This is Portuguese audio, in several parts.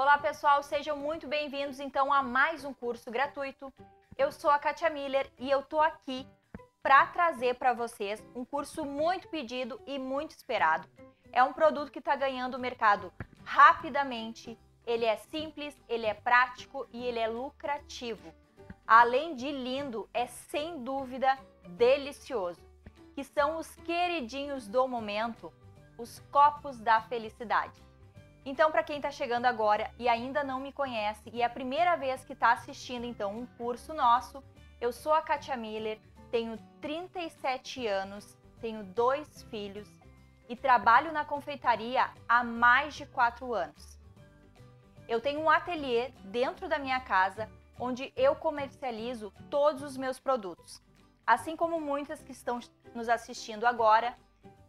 Olá pessoal, sejam muito bem-vindos então a mais um curso gratuito. Eu sou a Kátia Miller e eu tô aqui para trazer para vocês um curso muito pedido e muito esperado. É um produto que está ganhando o mercado rapidamente, ele é simples, ele é prático e ele é lucrativo. Além de lindo, é sem dúvida delicioso, que são os queridinhos do momento, os copos da felicidade. Então, para quem está chegando agora e ainda não me conhece e é a primeira vez que está assistindo então um curso nosso, eu sou a Kátia Miller, tenho 37 anos, tenho 2 filhos e trabalho na confeitaria há mais de 4 anos. Eu tenho um ateliê dentro da minha casa onde eu comercializo todos os meus produtos. Assim como muitas que estão nos assistindo agora,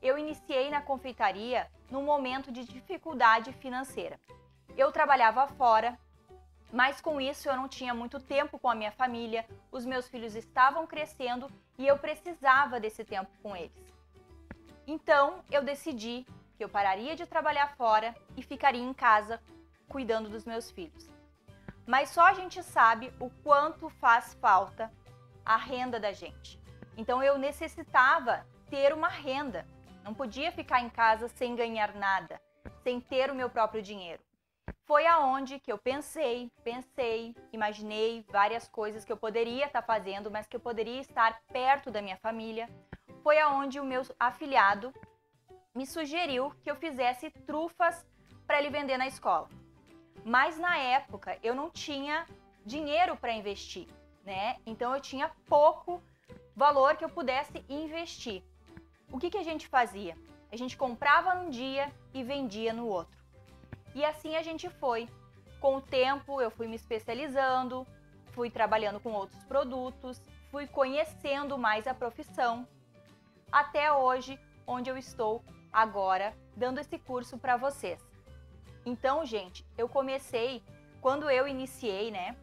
eu iniciei na confeitaria num momento de dificuldade financeira. Eu trabalhava fora, mas com isso eu não tinha muito tempo com a minha família, os meus filhos estavam crescendo e eu precisava desse tempo com eles. Então eu decidi que eu pararia de trabalhar fora e ficaria em casa cuidando dos meus filhos. Mas só a gente sabe o quanto faz falta a renda da gente. Então eu necessitava ter uma renda. Não podia ficar em casa sem ganhar nada, sem ter o meu próprio dinheiro. Foi aonde que eu pensei, imaginei várias coisas que eu poderia estar fazendo, mas que eu poderia estar perto da minha família. Foi aonde o meu afilhado me sugeriu que eu fizesse trufas para ele vender na escola. Mas na época eu não tinha dinheiro para investir, né? Então eu tinha pouco valor que eu pudesse investir. O que a gente fazia? A gente comprava num dia e vendia no outro. E assim a gente foi. Com o tempo eu fui me especializando, fui trabalhando com outros produtos, fui conhecendo mais a profissão, até hoje, onde eu estou agora dando esse curso para vocês. Então, gente, eu comecei, quando eu iniciei, né?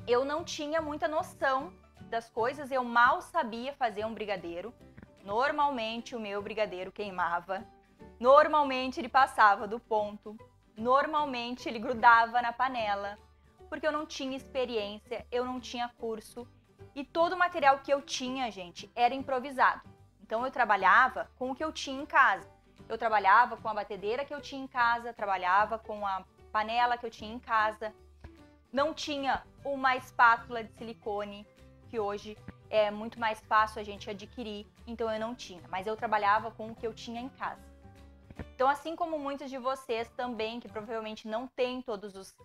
Eu não tinha muita noção das coisas, eu mal sabia fazer um brigadeiro. Normalmente o meu brigadeiro queimava, normalmente ele passava do ponto, normalmente ele grudava na panela, porque eu não tinha experiência, eu não tinha curso e todo o material que eu tinha, gente, era improvisado. Então eu trabalhava com o que eu tinha em casa. Eu trabalhava com a batedeira que eu tinha em casa, trabalhava com a panela que eu tinha em casa. Não tinha uma espátula de silicone, que hoje é muito mais fácil a gente adquirir, então eu não tinha, mas eu trabalhava com o que eu tinha em casa. Então, assim como muitos de vocês também, que provavelmente não têm todos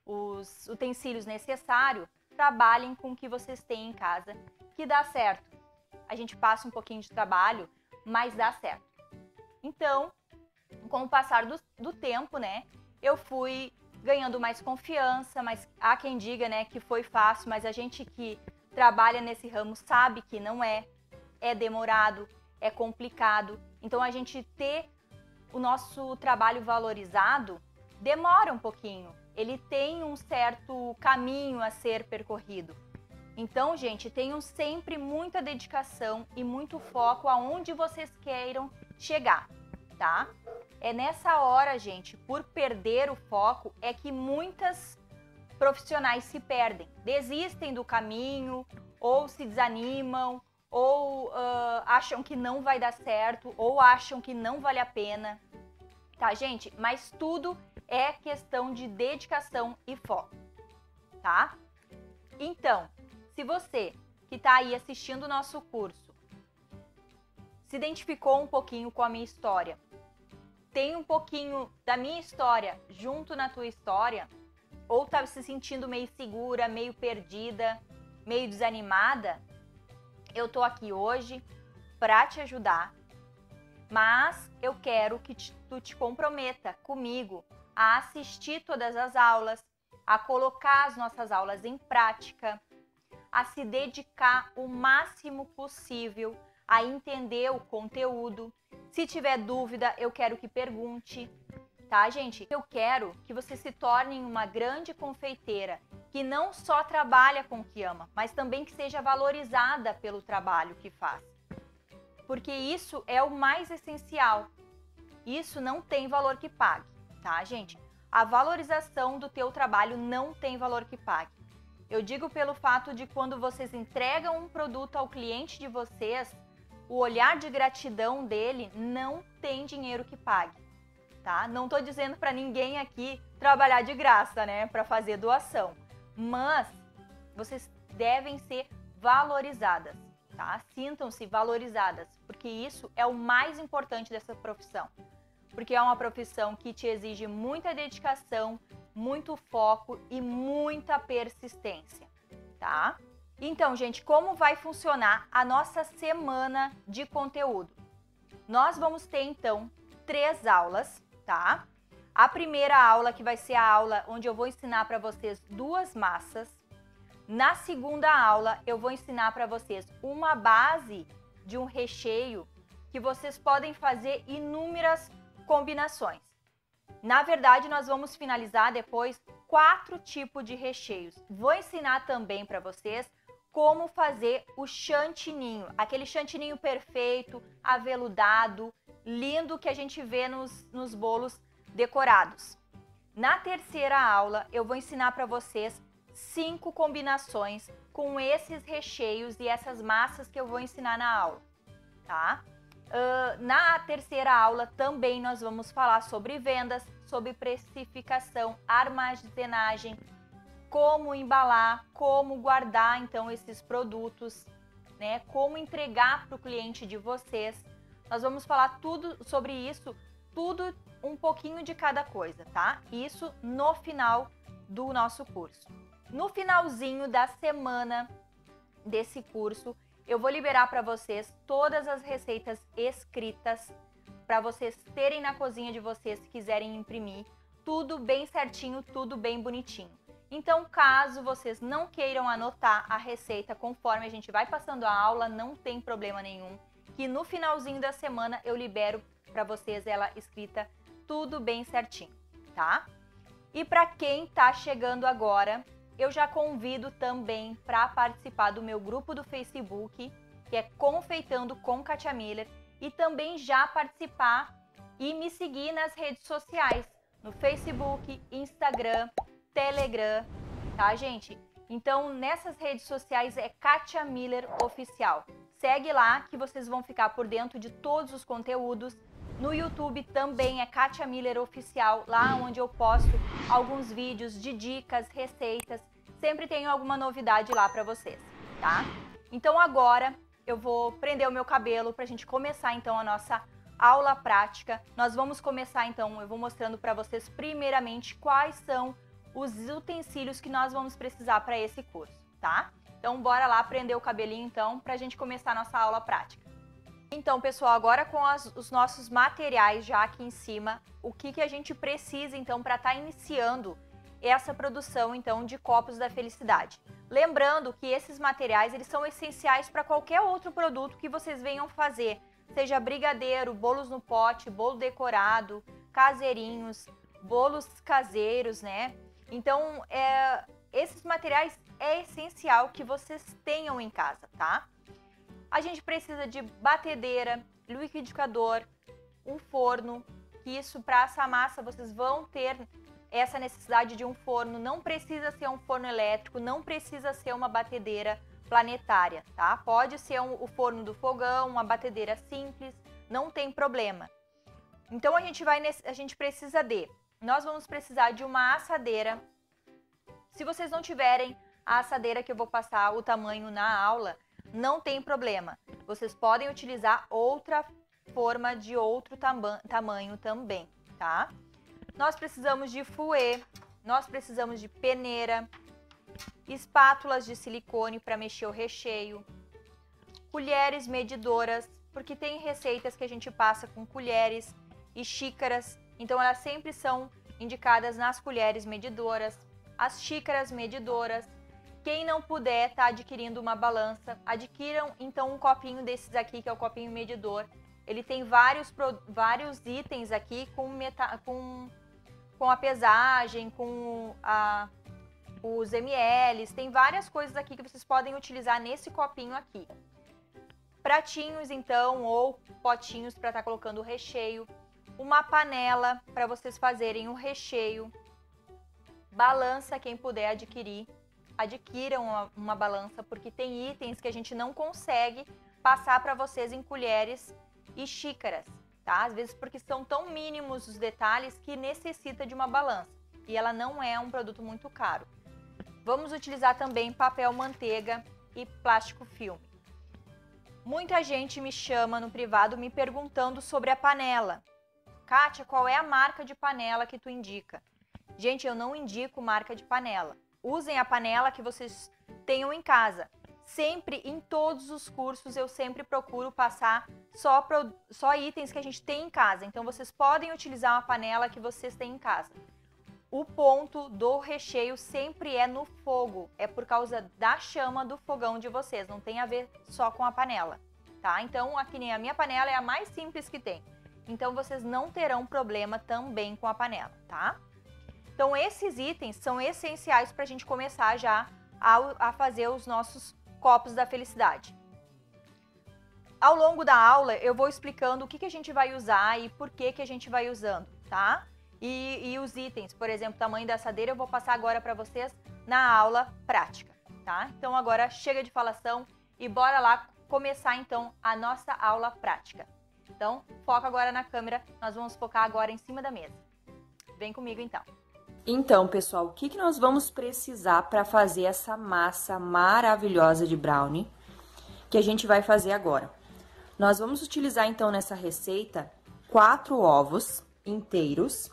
os utensílios necessários, trabalhem com o que vocês têm em casa, que dá certo. A gente passa um pouquinho de trabalho, mas dá certo. Então, com o passar do tempo, né, eu fui ganhando mais confiança, mas há quem diga, né, que foi fácil, mas a gente que trabalha nesse ramo sabe que não é demorado, é complicado. Então a gente ter o nosso trabalho valorizado demora um pouquinho. Ele tem um certo caminho a ser percorrido. Então, gente, tenham sempre muita dedicação e muito foco aonde vocês queiram chegar, tá? É nessa hora, gente, por perder o foco, é que muitas profissionais se perdem, desistem do caminho, ou se desanimam, ou acham que não vai dar certo, ou acham que não vale a pena, tá, gente? Mas tudo é questão de dedicação e foco, tá? Então, se você que tá aí assistindo o nosso curso se identificou um pouquinho com a minha história, tem um pouquinho da minha história junto na tua história, ou tá se sentindo meio segura, meio perdida, meio desanimada, eu tô aqui hoje para te ajudar, mas eu quero que tu te comprometa comigo a assistir todas as aulas, a colocar as nossas aulas em prática, a se dedicar o máximo possível a entender o conteúdo. Se tiver dúvida, eu quero que pergunte. Tá, gente? Eu quero que você se torne uma grande confeiteira que não só trabalha com o que ama, mas também que seja valorizada pelo trabalho que faz. Porque isso é o mais essencial. Isso não tem valor que pague, tá, gente? a valorização do teu trabalho não tem valor que pague. Eu digo pelo fato de quando vocês entregam um produto ao cliente de vocês, o olhar de gratidão dele não tem dinheiro que pague, tá? Não tô dizendo para ninguém aqui trabalhar de graça, né, para fazer doação, mas vocês devem ser valorizadas, tá? Sintam-se valorizadas, porque isso é o mais importante dessa profissão. Porque é uma profissão que te exige muita dedicação, muito foco e muita persistência, tá? Então, gente, como vai funcionar a nossa semana de conteúdo? Nós vamos ter, então, 3 aulas, tá? A primeira aula, que vai ser a aula onde eu vou ensinar para vocês 2 massas. Na segunda aula, eu vou ensinar para vocês uma base de um recheio que vocês podem fazer inúmeras combinações. Na verdade, nós vamos finalizar depois 4 tipos de recheios. Vou ensinar também para vocês como fazer o chantininho, aquele chantininho perfeito, aveludado, lindo que a gente vê nos bolos decorados. Na terceira aula, eu vou ensinar para vocês 5 combinações com esses recheios e essas massas que eu vou ensinar na aula, tá? Na terceira aula também nós vamos falar sobre vendas, sobre precificação, armazenagem, como embalar, como guardar então esses produtos, né? Como entregar para o cliente de vocês. Nós vamos falar tudo sobre isso, tudo um pouquinho de cada coisa, tá? Isso no final do nosso curso. No finalzinho da semana desse curso, eu vou liberar para vocês todas as receitas escritas para vocês terem na cozinha de vocês se quiserem imprimir, tudo bem certinho, tudo bem bonitinho. Então, caso vocês não queiram anotar a receita conforme a gente vai passando a aula, não tem problema nenhum, que no finalzinho da semana eu libero para vocês ela escrita tudo bem certinho, tá? E para quem tá chegando agora, eu já convido também para participar do meu grupo do Facebook, que é Confeitando com Katia Miller, e também já participar e me seguir nas redes sociais, no Facebook, Instagram, Telegram, tá, gente? Então, nessas redes sociais é Katia Miller Oficial. Segue lá que vocês vão ficar por dentro de todos os conteúdos. No YouTube também é Katia Miller Oficial, lá onde eu posto alguns vídeos de dicas, receitas. Sempre tenho alguma novidade lá para vocês, tá? Então agora eu vou prender o meu cabelo pra gente começar então a nossa aula prática. Nós vamos começar então, eu vou mostrando para vocês primeiramente quais são os utensílios que nós vamos precisar para esse curso, tá? Então bora lá prender o cabelinho então pra gente começar a nossa aula prática. Então, pessoal, agora com os nossos materiais já aqui em cima, o que a gente precisa então para estar iniciando essa produção então de copos da felicidade. Lembrando que esses materiais eles são essenciais para qualquer outro produto que vocês venham fazer, seja brigadeiro, bolos no pote, bolo decorado, caseirinhos, bolos caseiros, né? Então, esses materiais é essencial que vocês tenham em casa, tá? A gente precisa de batedeira, liquidificador, um forno, que isso para assar massa vocês vão ter essa necessidade de um forno, não precisa ser um forno elétrico, não precisa ser uma batedeira planetária, tá? Pode ser o forno do fogão, uma batedeira simples, não tem problema. Então nós vamos precisar de uma assadeira. Se vocês não tiverem a assadeira que eu vou passar o tamanho na aula, não tem problema. Vocês podem utilizar outra forma de outro tamanho também, tá? Nós precisamos de fouet, nós precisamos de peneira, espátulas de silicone para mexer o recheio, colheres medidoras, porque tem receitas que a gente passa com colheres e xícaras, então elas sempre são indicadas nas colheres medidoras, as xícaras medidoras. Quem não puder estar adquirindo uma balança, adquiram então um copinho desses aqui, que é o copinho medidor. Ele tem vários itens aqui com a pesagem, com os ml, tem várias coisas aqui que vocês podem utilizar nesse copinho aqui. Pratinhos então, ou potinhos para estar colocando o recheio. Uma panela para vocês fazerem o recheio. Balança, quem puder adquirir, adquiram uma balança, porque tem itens que a gente não consegue passar para vocês em colheres e xícaras, tá? Às vezes porque são tão mínimos os detalhes que necessita de uma balança. E ela não é um produto muito caro. Vamos utilizar também papel manteiga e plástico filme. Muita gente me chama no privado me perguntando sobre a panela. Kátia, qual é a marca de panela que tu indica? Gente, eu não indico marca de panela. Usem a panela que vocês tenham em casa. Sempre, em todos os cursos, eu sempre procuro passar só itens que a gente tem em casa. Então, vocês podem utilizar uma panela que vocês têm em casa. O ponto do recheio sempre é no fogo. É por causa da chama do fogão de vocês. Não tem a ver só com a panela, tá? Então, aqui nem a minha panela é a mais simples que tem. Então, vocês não terão problema também com a panela, tá? Então, esses itens são essenciais para a gente começar já a fazer os nossos copos da felicidade. Ao longo da aula, eu vou explicando o que a gente vai usar e por que a gente vai usando, tá? E os itens, por exemplo, tamanho da assadeira, eu vou passar agora para vocês na aula prática, tá? Então, agora chega de falação e bora lá começar, então, a nossa aula prática. Então, foca agora na câmera, nós vamos focar agora em cima da mesa. Vem comigo, então. Então, pessoal, o que nós vamos precisar para fazer essa massa maravilhosa de brownie que a gente vai fazer agora? Nós vamos utilizar, então, nessa receita, 4 ovos inteiros,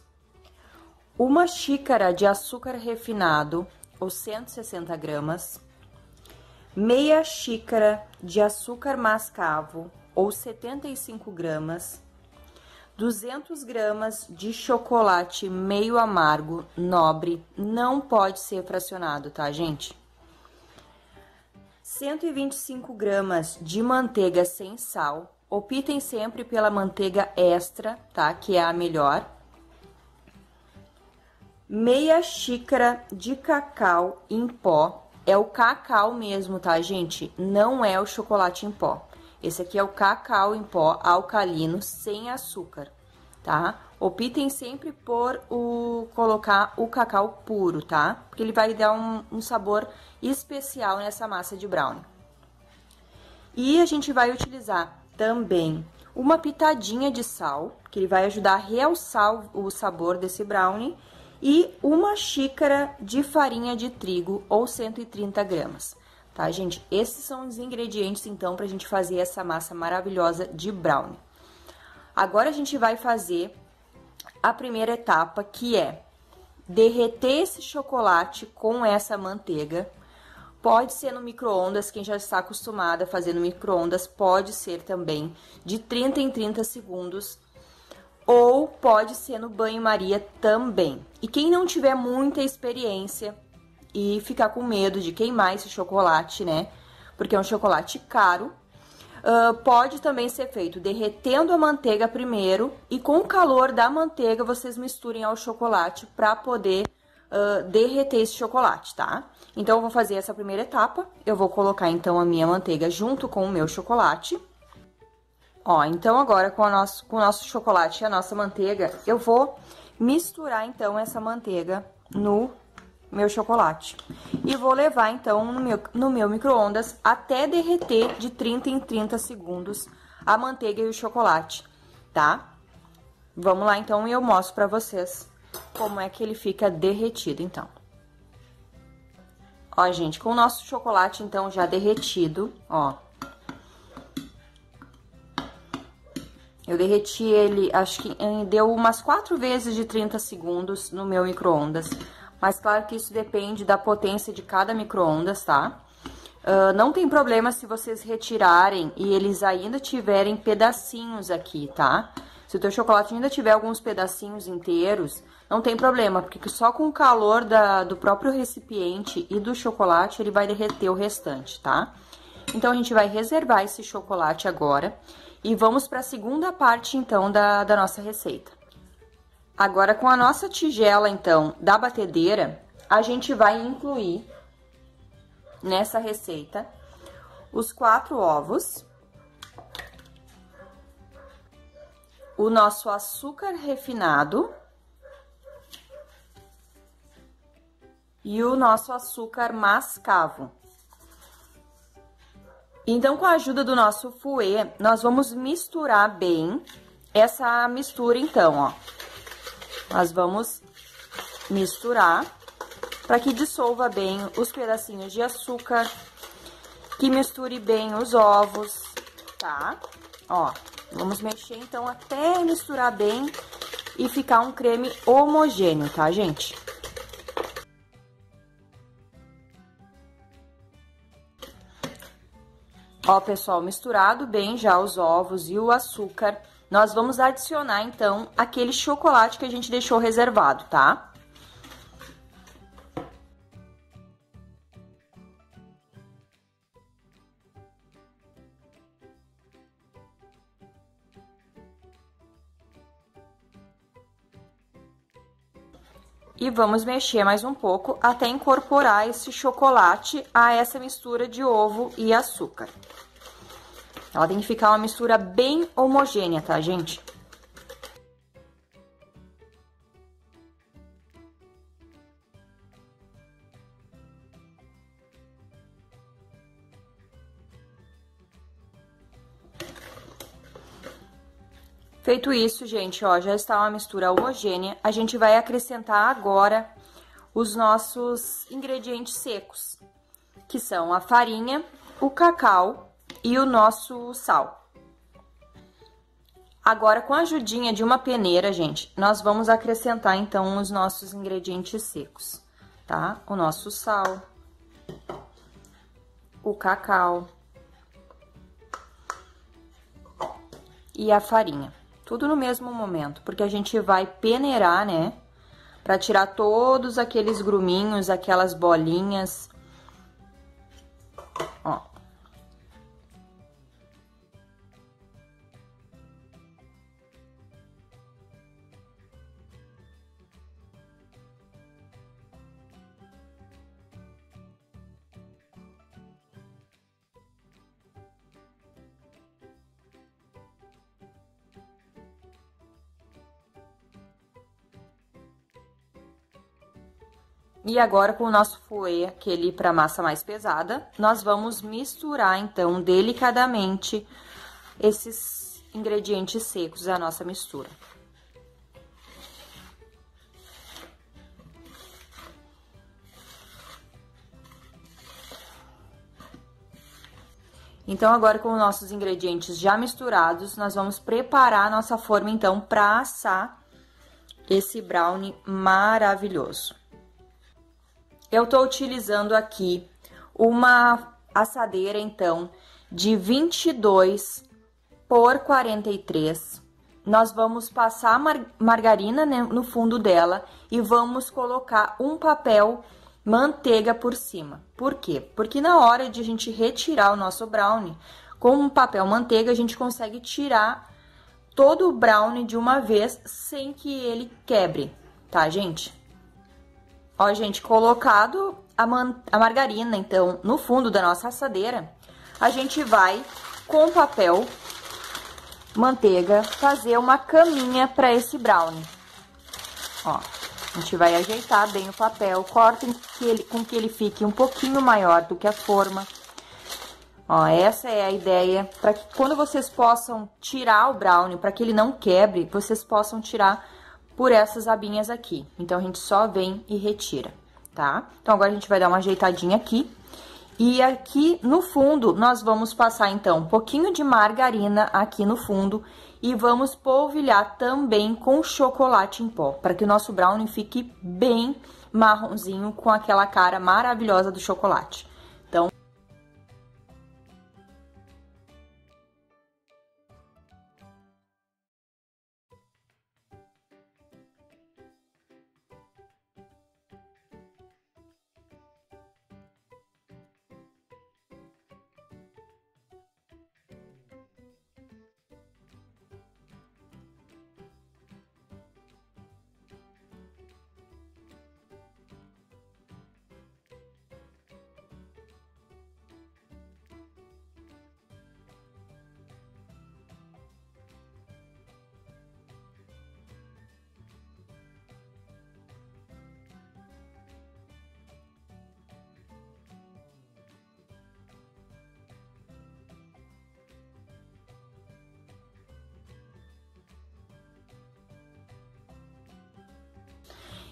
1 xícara de açúcar refinado, ou 160 gramas, meia xícara de açúcar mascavo, ou 75 gramas, 200 gramas de chocolate meio amargo, nobre, não pode ser fracionado, tá, gente? 125 gramas de manteiga sem sal, optem sempre pela manteiga extra, tá, que é a melhor. Meia xícara de cacau em pó, é o cacau mesmo, tá, gente? Não é o chocolate em pó. Esse aqui é o cacau em pó alcalino sem açúcar, tá? Optem sempre por colocar o cacau puro, tá? Porque ele vai dar um sabor especial nessa massa de brownie. E a gente vai utilizar também uma pitadinha de sal, que ele vai ajudar a realçar o sabor desse brownie, e 1 xícara de farinha de trigo, ou 130 gramas. Tá, gente? Esses são os ingredientes, então, pra gente fazer essa massa maravilhosa de brownie. Agora, a gente vai fazer a primeira etapa, que é derreter esse chocolate com essa manteiga. Pode ser no micro-ondas, quem já está acostumada a fazer no micro-ondas, pode ser também de 30 em 30 segundos. Ou pode ser no banho-maria também. E quem não tiver muita experiência e ficar com medo de queimar esse chocolate, né? Porque é um chocolate caro. Pode também ser feito derretendo a manteiga primeiro e com o calor da manteiga vocês misturem ao chocolate para poder derreter esse chocolate, tá? Então, eu vou fazer essa primeira etapa. Eu vou colocar, então, a minha manteiga junto com o meu chocolate. Ó, então, agora com o nosso chocolate e a nossa manteiga, eu vou misturar, então, essa manteiga no meu chocolate. E vou levar, então, no meu micro-ondas até derreter de 30 em 30 segundos a manteiga e o chocolate, tá? Vamos lá, então, e eu mostro pra vocês como é que ele fica derretido, então. Ó, gente, com o nosso chocolate, então, já derretido, ó. Eu derreti ele, acho que deu umas 4 vezes de 30 segundos no meu micro-ondas. Mas claro que isso depende da potência de cada micro-ondas, tá? Não tem problema se vocês retirarem e eles ainda tiverem pedacinhos aqui, tá? Se o teu chocolate ainda tiver alguns pedacinhos inteiros, não tem problema, porque só com o calor do próprio recipiente e do chocolate, ele vai derreter o restante, tá? Então, a gente vai reservar esse chocolate agora e vamos para a segunda parte, então, da nossa receita. Agora, com a nossa tigela, então, da batedeira, a gente vai incluir nessa receita os 4 ovos, o nosso açúcar refinado, e o nosso açúcar mascavo. Então, com a ajuda do nosso fouet, nós vamos misturar bem essa mistura, então, ó. Nós vamos misturar para que dissolva bem os pedacinhos de açúcar, que misture bem os ovos, tá? Ó, vamos mexer, então, até misturar bem e ficar um creme homogêneo, tá, gente? Ó, pessoal, misturado bem já os ovos e o açúcar, nós vamos adicionar, então, aquele chocolate que a gente deixou reservado, tá? E vamos mexer mais um pouco até incorporar esse chocolate a essa mistura de ovo e açúcar. Ela tem que ficar uma mistura bem homogênea, tá, gente? Feito isso, gente, ó, já está uma mistura homogênea. A gente vai acrescentar agora os nossos ingredientes secos, que são a farinha, o cacau e o nosso sal. Agora, com a ajudinha de uma peneira, gente, nós vamos acrescentar, então, os nossos ingredientes secos, tá? O nosso sal, o cacau e a farinha. Tudo no mesmo momento, porque a gente vai peneirar, né? Pra tirar todos aqueles gruminhos, aquelas bolinhas. Ó. E agora, com o nosso fouet, aquele para massa mais pesada, nós vamos misturar, então, delicadamente esses ingredientes secos da nossa mistura. Então, agora, com os nossos ingredientes já misturados, nós vamos preparar a nossa forma, então, para assar esse brownie maravilhoso. Eu tô utilizando aqui uma assadeira, então, de 22 por 43. Nós vamos passar margarina, né, no fundo dela e vamos colocar um papel manteiga por cima. Por quê? Porque na hora de a gente retirar o nosso brownie, com um papel manteiga, a gente consegue tirar todo o brownie de uma vez sem que ele quebre, tá, gente? Ó, gente, colocado a margarina, então, no fundo da nossa assadeira, a gente vai, com papel manteiga, fazer uma caminha para esse brownie. Ó, a gente vai ajeitar bem o papel, corta com que ele fique um pouquinho maior do que a forma. Ó, essa é a ideia, para que quando vocês possam tirar o brownie, para que ele não quebre, vocês possam tirar por essas abinhas aqui. Então, a gente só vem e retira, tá? Então, agora a gente vai dar uma ajeitadinha aqui. E aqui no fundo, nós vamos passar, então, um pouquinho de margarina aqui no fundo. E vamos polvilhar também com chocolate em pó, para que o nosso brownie fique bem marronzinho, com aquela cara maravilhosa do chocolate. Então,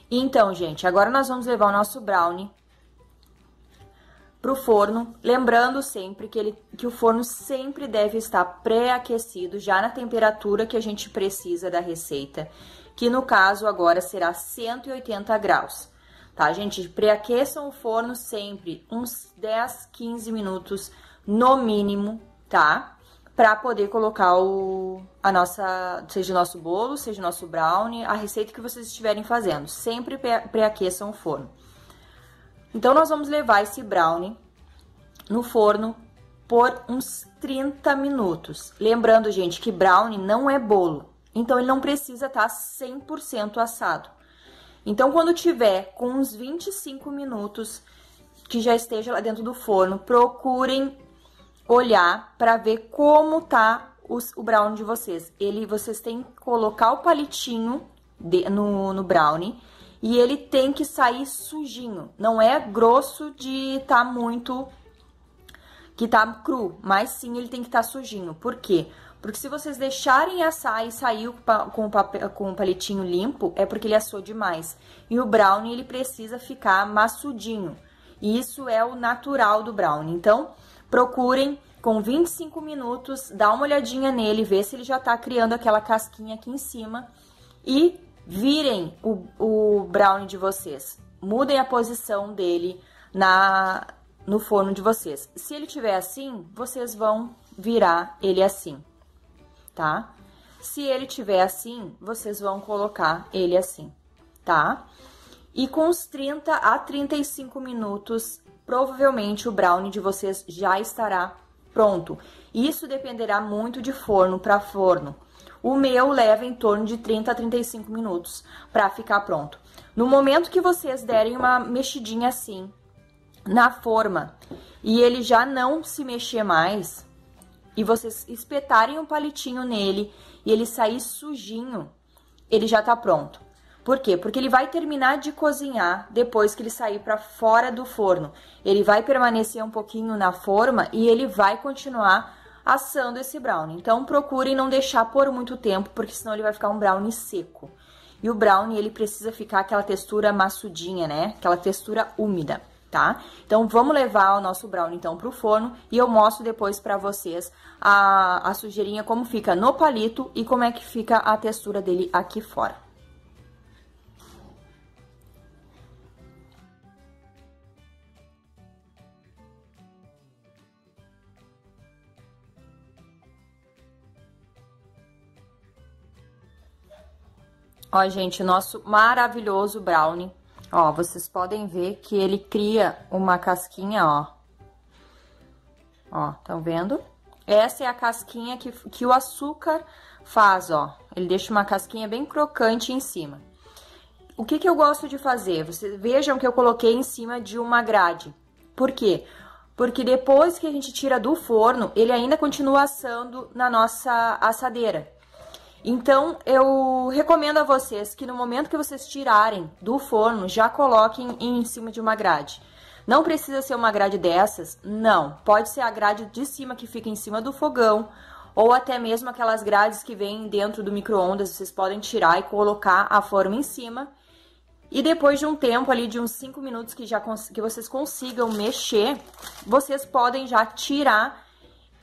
Então, gente, agora nós vamos levar o nosso brownie pro forno, lembrando sempre que o forno sempre deve estar pré-aquecido, já na temperatura que a gente precisa da receita, que no caso agora será 180 graus, tá, gente? Pré-aqueçam o forno sempre uns 10, 15 minutos no mínimo, tá? Pra poder colocar seja o nosso bolo, seja o nosso brownie, a receita que vocês estiverem fazendo. Sempre pré-aqueçam o forno. Então, nós vamos levar esse brownie no forno por uns 30 minutos. Lembrando, gente, que brownie não é bolo. Então, ele não precisa estar 100% assado. Então, quando tiver com uns 25 minutos que já esteja lá dentro do forno, procurem olhar para ver como tá o brownie de vocês. Vocês têm que colocar o palitinho no brownie e ele tem que sair sujinho. Não é grosso de tá muito, que tá cru, mas sim ele tem que estar sujinho. Por quê? Porque se vocês deixarem assar e sair com o palitinho limpo, é porque ele assou demais. E o brownie, ele precisa ficar maçudinho. E isso é o natural do brownie. Então, procurem com 25 minutos, dar uma olhadinha nele, ver se ele já tá criando aquela casquinha aqui em cima e virem o brownie de vocês. Mudem a posição dele no forno de vocês. Se ele tiver assim, vocês vão virar ele assim, tá? Se ele tiver assim, vocês vão colocar ele assim, tá? E com uns 30 a 35 minutos, provavelmente o brownie de vocês já estará pronto. Isso dependerá muito de forno para forno. O meu leva em torno de 30 a 35 minutos para ficar pronto. No momento que vocês derem uma mexidinha assim na forma e ele já não se mexer mais, e vocês espetarem um palitinho nele e ele sair sujinho, ele já tá pronto. Por quê? Porque ele vai terminar de cozinhar depois que ele sair para fora do forno. Ele vai permanecer um pouquinho na forma e ele vai continuar assando esse brownie. Então, procurem não deixar por muito tempo, porque senão ele vai ficar um brownie seco. E o brownie, ele precisa ficar aquela textura maçudinha, né? Aquela textura úmida, tá? Então, vamos levar o nosso brownie, então, pro forno e eu mostro depois pra vocês a sujeirinha, como fica no palito e como é que fica a textura dele aqui fora. Ó, gente, o nosso maravilhoso brownie. Ó, vocês podem ver que ele cria uma casquinha, ó. Ó, estão vendo? Essa é a casquinha que o açúcar faz, ó. Ele deixa uma casquinha bem crocante em cima. O que eu gosto de fazer? Vocês vejam que eu coloquei em cima de uma grade. Por quê? Porque depois que a gente tira do forno, ele ainda continua assando na nossa assadeira. Então, eu recomendo a vocês que no momento que vocês tirarem do forno, já coloquem em cima de uma grade. Não precisa ser uma grade dessas, não. Pode ser a grade de cima que fica em cima do fogão, ou até mesmo aquelas grades que vêm dentro do micro-ondas, vocês podem tirar e colocar a forma em cima. E depois de um tempo ali, de uns 5 minutos que vocês consigam mexer, vocês podem já tirar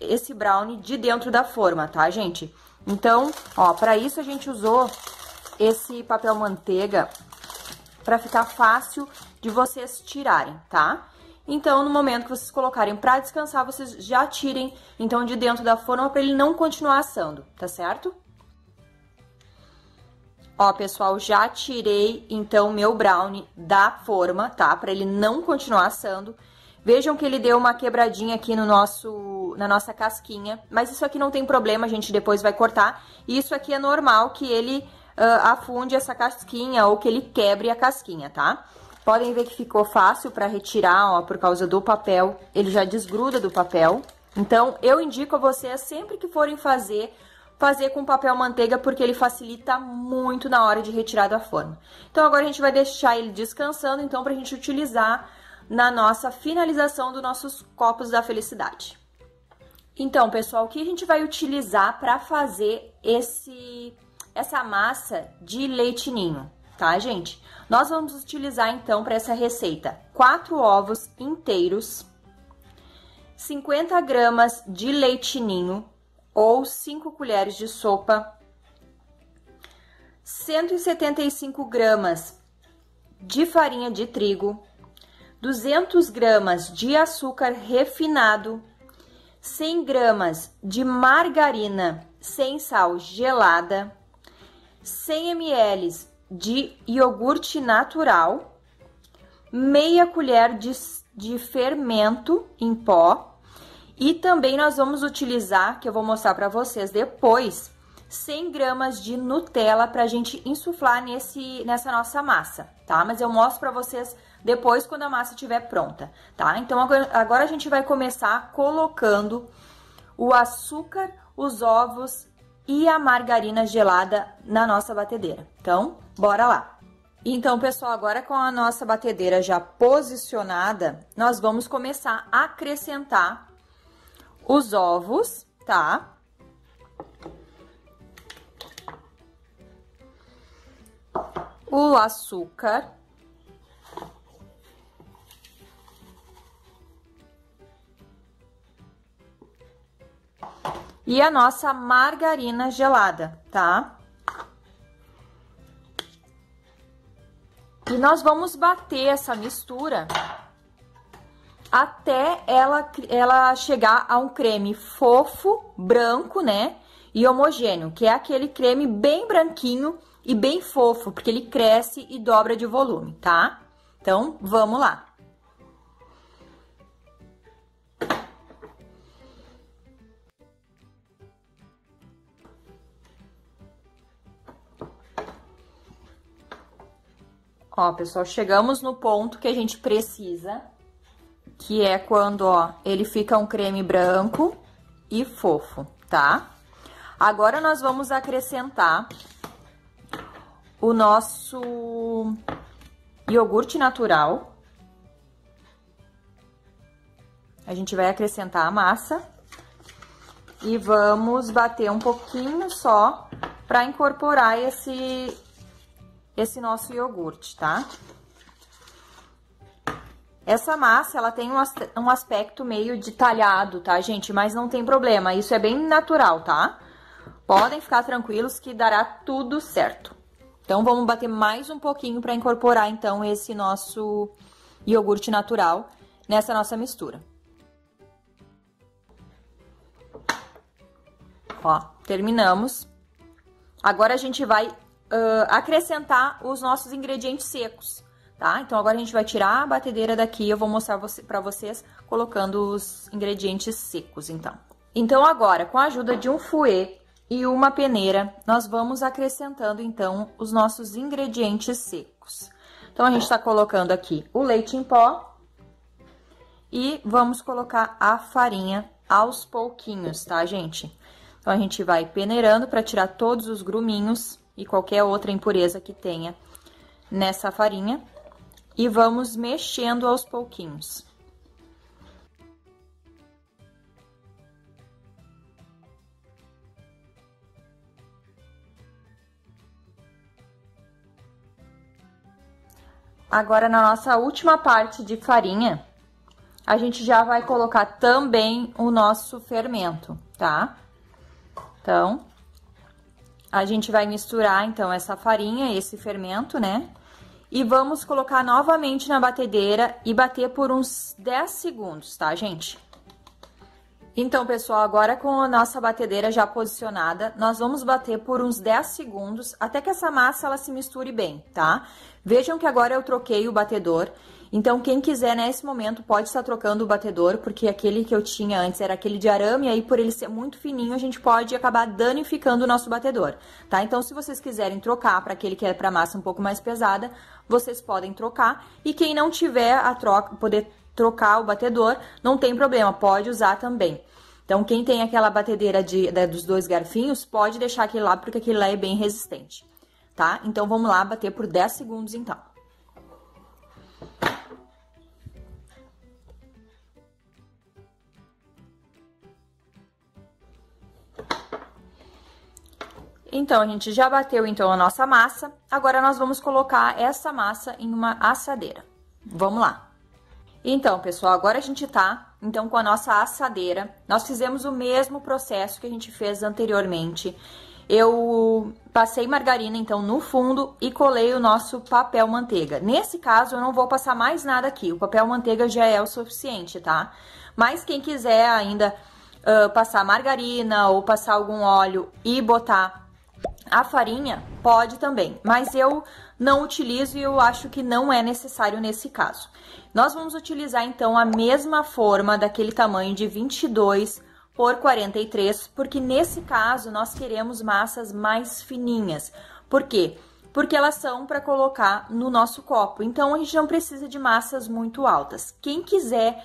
esse brownie de dentro da forma, tá, gente? Então, ó, para isso a gente usou esse papel manteiga para ficar fácil de vocês tirarem, tá? Então, no momento que vocês colocarem para descansar, vocês já tirem, então, de dentro da forma para ele não continuar assando, tá certo? Ó, pessoal, já tirei, então, meu brownie da forma, tá? Para ele não continuar assando. Vejam que ele deu uma quebradinha aqui na nossa casquinha, mas isso aqui não tem problema, a gente depois vai cortar. Isso aqui é normal que ele afunde essa casquinha ou que ele quebre a casquinha, tá? Podem ver que ficou fácil para retirar, ó, por causa do papel, ele já desgruda do papel. Então, eu indico a vocês, sempre que forem fazer com papel manteiga, porque ele facilita muito na hora de retirar da forma. Então, agora a gente vai deixar ele descansando, então, pra gente utilizar na nossa finalização dos nossos copos da felicidade. Então, pessoal, o que a gente vai utilizar para fazer essa massa de leite ninho, tá? tá, gente? Nós vamos utilizar, então, para essa receita, 4 ovos inteiros, 50 gramas de leite ninho, ou 5 colheres de sopa, 175 gramas de farinha de trigo, 200 gramas de açúcar refinado, 100 gramas de margarina sem sal gelada, 100 ml de iogurte natural, meia colher de fermento em pó e também nós vamos utilizar, que eu vou mostrar para vocês depois, 100 gramas de Nutella para a gente insuflar nessa nossa massa, tá? Mas eu mostro para vocês depois quando a massa estiver pronta, tá? Então, agora a gente vai começar colocando o açúcar, os ovos e a margarina gelada na nossa batedeira. Então, bora lá! Então, pessoal, agora com a nossa batedeira já posicionada, nós vamos começar a acrescentar os ovos, tá? O açúcar. E a nossa margarina gelada, tá? E nós vamos bater essa mistura até ela chegar a um creme fofo, branco, né? E homogêneo, que é aquele creme bem branquinho e bem fofo, porque ele cresce e dobra de volume, tá? Então, vamos lá. Ó, pessoal, chegamos no ponto que a gente precisa, que é quando, ó, ele fica um creme branco e fofo, tá? Agora, nós vamos acrescentar o nosso iogurte natural. A gente vai acrescentar a massa e vamos bater um pouquinho só para incorporar esse nosso iogurte, tá? Essa massa, ela tem um aspecto meio de talhado, tá, gente? Mas não tem problema, isso é bem natural, tá? Podem ficar tranquilos que dará tudo certo. Então, vamos bater mais um pouquinho para incorporar, então, esse nosso iogurte natural nessa nossa mistura. Ó, terminamos. Agora, a gente vai acrescentar os nossos ingredientes secos, tá? Então, agora a gente vai tirar a batedeira daqui, eu vou mostrar pra vocês colocando os ingredientes secos, então. Então, agora, com a ajuda de um fouet e uma peneira, nós vamos acrescentando, então, os nossos ingredientes secos. Então, a gente tá colocando aqui o leite em pó e vamos colocar a farinha aos pouquinhos, tá, gente? Então, a gente vai peneirando para tirar todos os gruminhos e qualquer outra impureza que tenha nessa farinha. E vamos mexendo aos pouquinhos. Agora, na nossa última parte de farinha, a gente já vai colocar também o nosso fermento, tá? Então, a gente vai misturar, então, essa farinha, esse fermento, né? E vamos colocar novamente na batedeira e bater por uns 10 segundos, tá, gente? Então, pessoal, agora com a nossa batedeira já posicionada, nós vamos bater por uns 10 segundos até que essa massa ela se misture bem, tá? Vejam que agora eu troquei o batedor. Então, quem quiser, nesse momento, pode estar trocando o batedor, porque aquele que eu tinha antes era aquele de arame, e aí por ele ser muito fininho, a gente pode acabar danificando o nosso batedor, tá? Então, se vocês quiserem trocar para aquele que é para massa um pouco mais pesada, vocês podem trocar. E quem não tiver a troca, poder trocar o batedor, não tem problema, pode usar também. Então, quem tem aquela batedeira dos 2 garfinhos, pode deixar aquele lá, porque aquele lá é bem resistente, tá? Então, vamos lá bater por 10 segundos, então. Então, a gente já bateu, então, a nossa massa. Agora, nós vamos colocar essa massa em uma assadeira. Vamos lá. Então, pessoal, agora a gente tá, então, com a nossa assadeira. Nós fizemos o mesmo processo que a gente fez anteriormente. Eu passei margarina, então, no fundo e colei o nosso papel manteiga. Nesse caso, eu não vou passar mais nada aqui. O papel manteiga já é o suficiente, tá? Mas quem quiser ainda passar margarina ou passar algum óleo e botar a farinha, pode também, mas eu não utilizo e eu acho que não é necessário nesse caso. Nós vamos utilizar, então, a mesma forma daquele tamanho de 22 por 43, porque nesse caso nós queremos massas mais fininhas. Por quê? Porque elas são para colocar no nosso copo, então a gente não precisa de massas muito altas. Quem quiser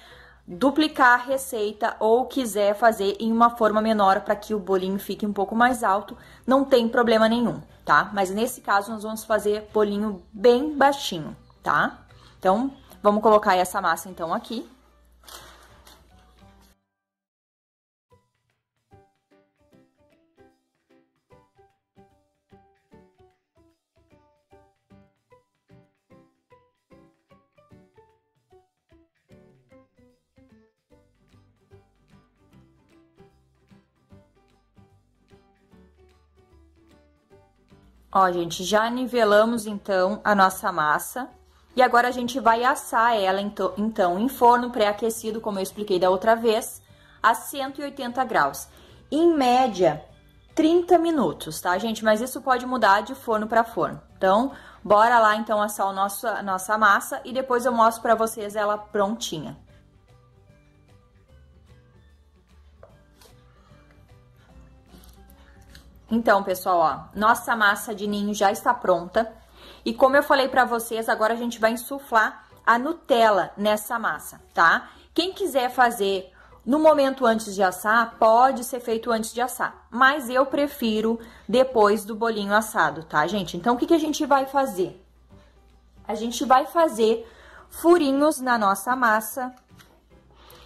duplicar a receita ou quiser fazer em uma forma menor para que o bolinho fique um pouco mais alto, não tem problema nenhum, tá? Mas nesse caso nós vamos fazer bolinho bem baixinho, tá? Então, vamos colocar essa massa então aqui. Ó, gente, já nivelamos, então, a nossa massa. E agora a gente vai assar ela, então, em forno pré-aquecido, como eu expliquei da outra vez, a 180 graus. Em média, 30 minutos, tá, gente? Mas isso pode mudar de forno para forno. Então, bora lá, então, assar a nossa massa e depois eu mostro pra vocês ela prontinha. Então, pessoal, ó, nossa massa de ninho já está pronta. E como eu falei pra vocês, agora a gente vai insuflar a Nutella nessa massa, tá? Quem quiser fazer no momento antes de assar, pode ser feito antes de assar. Mas eu prefiro depois do bolinho assado, tá, gente? Então, o que a gente vai fazer? A gente vai fazer furinhos na nossa massa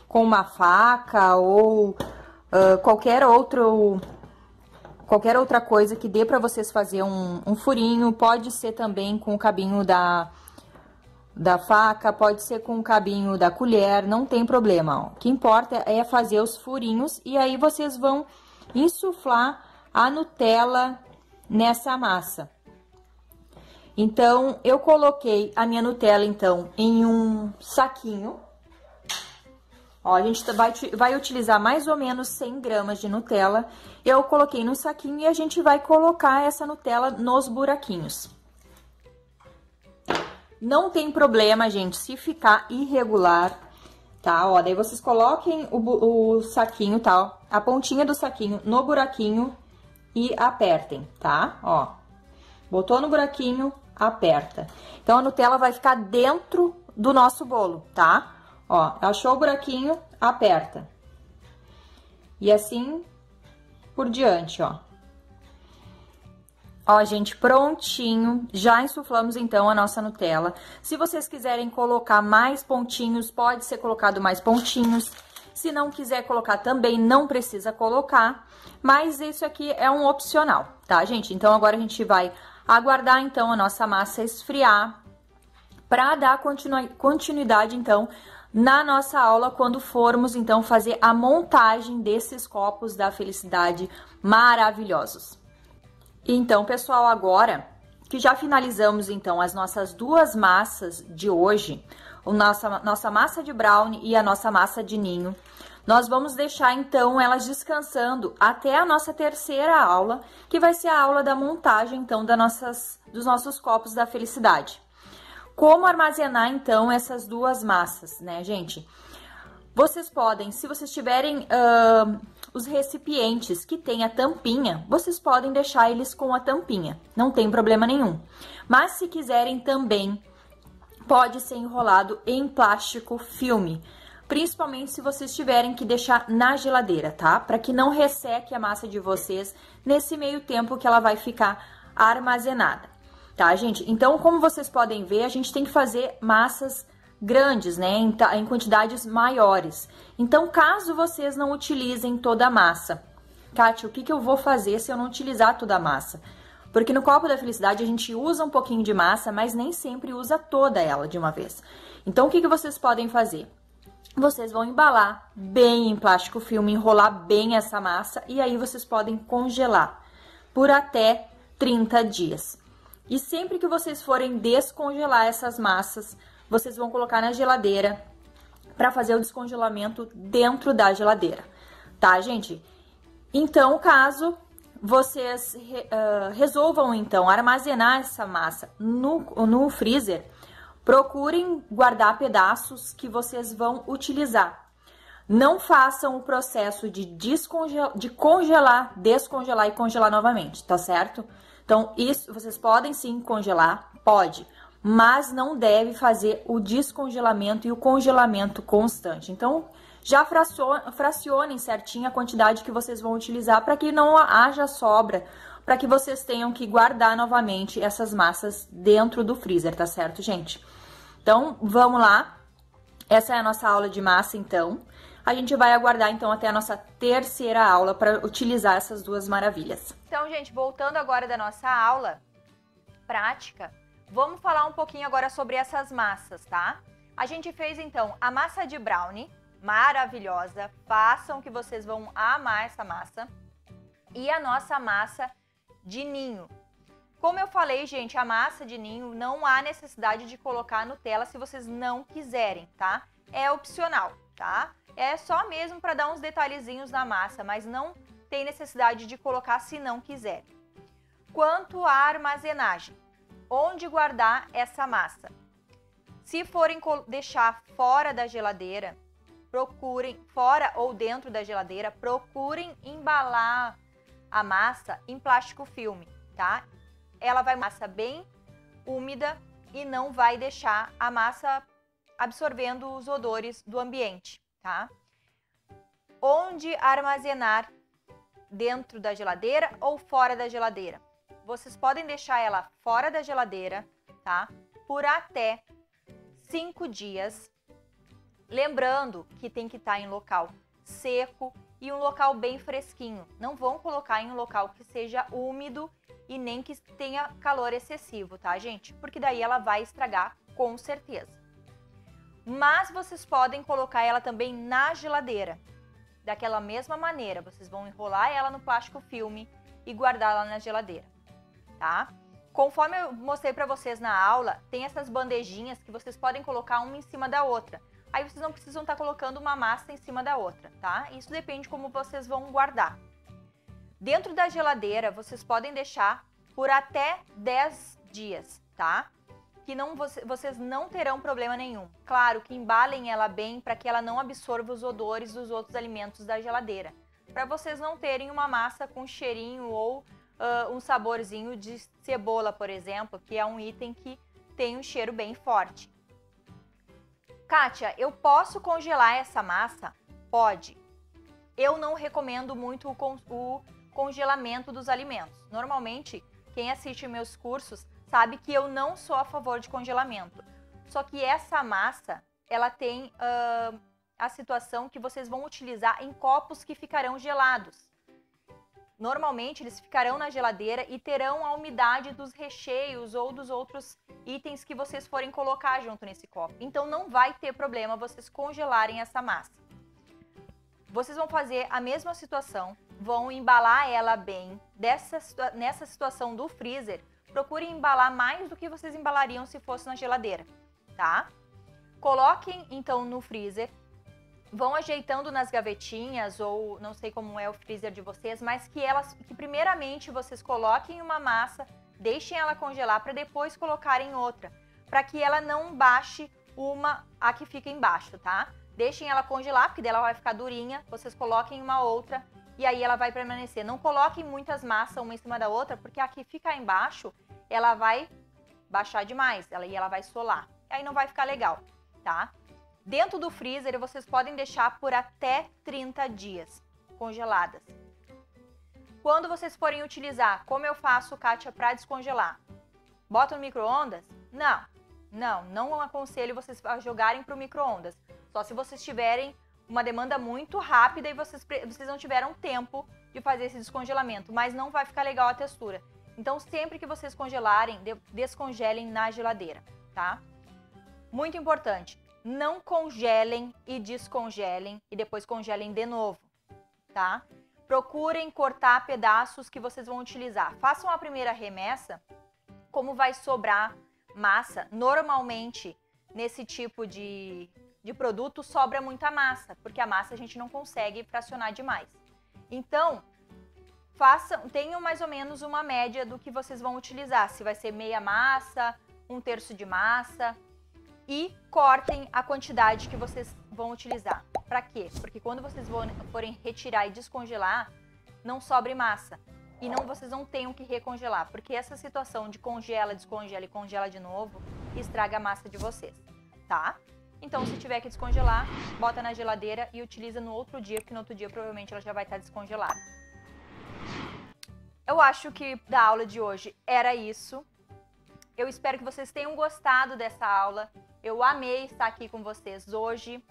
com uma faca ou qualquer outra coisa que dê pra vocês fazer um furinho. Pode ser também com o cabinho da faca, pode ser com o cabinho da colher, não tem problema, ó. O que importa é fazer os furinhos e aí vocês vão insuflar a Nutella nessa massa. Então, eu coloquei a minha Nutella, então, em um saquinho. Ó, a gente vai utilizar mais ou menos 100 gramas de Nutella. Eu coloquei no saquinho e a gente vai colocar essa Nutella nos buraquinhos. Não tem problema, gente, se ficar irregular, tá? Ó, daí vocês coloquem o saquinho, tá? Ó, a pontinha do saquinho no buraquinho e apertem, tá? Ó, botou no buraquinho, aperta. Então, a Nutella vai ficar dentro do nosso bolo, tá? Ó, achou o buraquinho, aperta. E assim por diante, ó. Ó, gente, prontinho. Já insuflamos, então, a nossa Nutella. Se vocês quiserem colocar mais pontinhos, pode ser colocado mais pontinhos. Se não quiser colocar também, não precisa colocar. Mas isso aqui é um opcional, tá, gente? Então, agora a gente vai aguardar, então, a nossa massa esfriar para dar continuidade, então, na nossa aula, quando formos, então, fazer a montagem desses copos da felicidade maravilhosos. Então, pessoal, agora que já finalizamos, então, as nossas duas massas de hoje, nossa massa de brownie e a nossa massa de ninho, nós vamos deixar, então, elas descansando até a nossa terceira aula, que vai ser a aula da montagem, então, dos nossos copos da felicidade. Como armazenar, então, essas duas massas, né, gente? Vocês podem, se vocês tiverem os recipientes que tem a tampinha, vocês podem deixar eles com a tampinha, não tem problema nenhum. Mas se quiserem também, pode ser enrolado em plástico filme, principalmente se vocês tiverem que deixar na geladeira, tá? Para que não resseque a massa de vocês nesse meio tempo que ela vai ficar armazenada. Tá, gente? Então, como vocês podem ver, a gente tem que fazer massas grandes, né? Em quantidades maiores. Então, caso vocês não utilizem toda a massa, Kátia, o que eu vou fazer se eu não utilizar toda a massa? Porque no copo da felicidade a gente usa um pouquinho de massa, mas nem sempre usa toda ela de uma vez. Então, o que vocês podem fazer? Vocês vão embalar bem em plástico filme, enrolar bem essa massa e aí vocês podem congelar por até 30 dias. E sempre que vocês forem descongelar essas massas, vocês vão colocar na geladeira para fazer o descongelamento dentro da geladeira, tá, gente? Então, caso vocês resolvam, então, armazenar essa massa no freezer, procurem guardar pedaços que vocês vão utilizar. Não façam o processo de congelar, descongelar e congelar novamente, tá certo? Então, isso vocês podem sim congelar, pode, mas não deve fazer o descongelamento e o congelamento constante. Então, já fracionem certinho a quantidade que vocês vão utilizar para que não haja sobra, para que vocês tenham que guardar novamente essas massas dentro do freezer, tá certo, gente? Então, vamos lá. Essa é a nossa aula de massa, então. A gente vai aguardar, então, até a nossa terceira aula para utilizar essas duas maravilhas. Então, gente, voltando agora da nossa aula prática, vamos falar um pouquinho agora sobre essas massas, tá? A gente fez, então, a massa de brownie, maravilhosa. Façam que vocês vão amar essa massa. E a nossa massa de ninho. Como eu falei, gente, a massa de ninho não há necessidade de colocar Nutella se vocês não quiserem, tá? É opcional, tá? É só mesmo para dar uns detalhezinhos na massa, mas não tem necessidade de colocar se não quiser. Quanto à armazenagem, onde guardar essa massa? Se forem deixar fora da geladeira, procurem, fora ou dentro da geladeira, procurem embalar a massa em plástico filme, tá? Ela vai massa bem úmida e não vai deixar a massa absorvendo os odores do ambiente, tá? Onde armazenar? Dentro da geladeira ou fora da geladeira? Vocês podem deixar ela fora da geladeira, tá? Por até 5 dias. Lembrando que tem que estar em local seco e um local bem fresquinho. Não vão colocar em um local que seja úmido e nem que tenha calor excessivo, tá, gente? Porque daí ela vai estragar com certeza. Mas vocês podem colocar ela também na geladeira. Daquela mesma maneira, vocês vão enrolar ela no plástico filme e guardar ela na geladeira, tá? Conforme eu mostrei para vocês na aula, tem essas bandejinhas que vocês podem colocar uma em cima da outra. Aí vocês não precisam estar colocando uma massa em cima da outra, tá? Isso depende como vocês vão guardar. Dentro da geladeira, vocês podem deixar por até 10 dias, tá? Que vocês não terão problema nenhum. Claro que embalem ela bem para que ela não absorva os odores dos outros alimentos da geladeira. Para vocês não terem uma massa com cheirinho ou um saborzinho de cebola, por exemplo, que é um item que tem um cheiro bem forte. Kátia, eu posso congelar essa massa? Pode. Eu não recomendo muito o congelamento dos alimentos. Normalmente, quem assiste meus cursos sabe que eu não sou a favor de congelamento. Só que essa massa, ela tem a situação que vocês vão utilizar em copos que ficarão gelados. Normalmente, eles ficarão na geladeira e terão a umidade dos recheios ou dos outros itens que vocês forem colocar junto nesse copo. Então, não vai ter problema vocês congelarem essa massa. Vocês vão fazer a mesma situação, vão embalar ela bem. Nessa situação do freezer, procurem embalar mais do que vocês embalariam se fosse na geladeira, tá? Coloquem, então, no freezer. Vão ajeitando nas gavetinhas, ou não sei como é o freezer de vocês, mas que primeiramente vocês coloquem uma massa, deixem ela congelar para depois colocarem outra, para que ela não baixe a que fica embaixo, tá? Deixem ela congelar, porque dela vai ficar durinha, vocês coloquem uma outra e aí ela vai permanecer. Não coloquem muitas massas uma em cima da outra, porque a que fica embaixo, ela vai baixar demais, e ela vai solar. Aí não vai ficar legal, tá? Dentro do freezer, vocês podem deixar por até 30 dias congeladas. Quando vocês forem utilizar, como eu faço, Kátia, para descongelar? Bota no micro-ondas? Não aconselho vocês a jogarem para o micro-ondas. Só se vocês tiverem uma demanda muito rápida e vocês não tiveram tempo de fazer esse descongelamento, mas não vai ficar legal a textura. Então, sempre que vocês congelarem, descongelem na geladeira, tá? Muito importante, não congelem e descongelem e depois congelem de novo, tá? Procurem cortar pedaços que vocês vão utilizar. Façam a primeira remessa, como vai sobrar massa. Normalmente, nesse tipo de produto, sobra muita massa, porque a massa a gente não consegue fracionar demais. Então, tenham mais ou menos uma média do que vocês vão utilizar. Se vai ser meia massa, 1/3 de massa. E cortem a quantidade que vocês vão utilizar. Para quê? Porque quando vocês forem retirar e descongelar, não sobre massa. E vocês não tenham que recongelar, porque essa situação de congela, descongela e congela de novo, estraga a massa de vocês, tá? Então, se tiver que descongelar, bota na geladeira e utiliza no outro dia, porque no outro dia provavelmente ela já vai estar descongelada. Eu acho que da aula de hoje era isso. Eu espero que vocês tenham gostado dessa aula. Eu amei estar aqui com vocês hoje.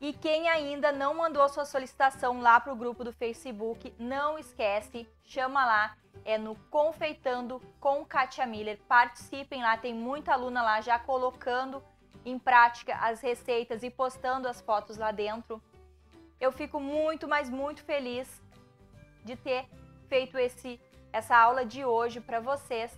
E quem ainda não mandou a sua solicitação lá para o grupo do Facebook, não esquece, chama lá, é no Confeitando com Kátia Miller. Participem lá, tem muita aluna lá já colocando em prática as receitas e postando as fotos lá dentro. Eu fico muito, mas muito feliz de ter feito essa aula de hoje para vocês.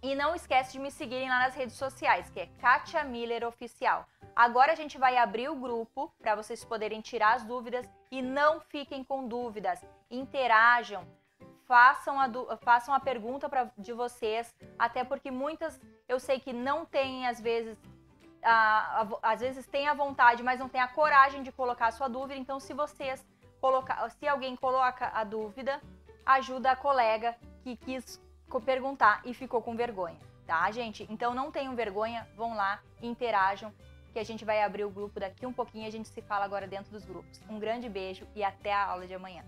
E não esquece de me seguirem lá nas redes sociais, que é Kátia Miller Oficial. Agora a gente vai abrir o grupo para vocês poderem tirar as dúvidas e não fiquem com dúvidas. Interajam, façam a pergunta de vocês, até porque muitas eu sei que não têm, às vezes têm a vontade, mas não têm a coragem de colocar a sua dúvida. Então, se alguém coloca a dúvida, ajuda a colega que quis perguntar e ficou com vergonha, tá, gente? Então não tenham vergonha, vão lá, interajam, que a gente vai abrir o grupo daqui um pouquinho e a gente se fala agora dentro dos grupos. Um grande beijo e até a aula de amanhã.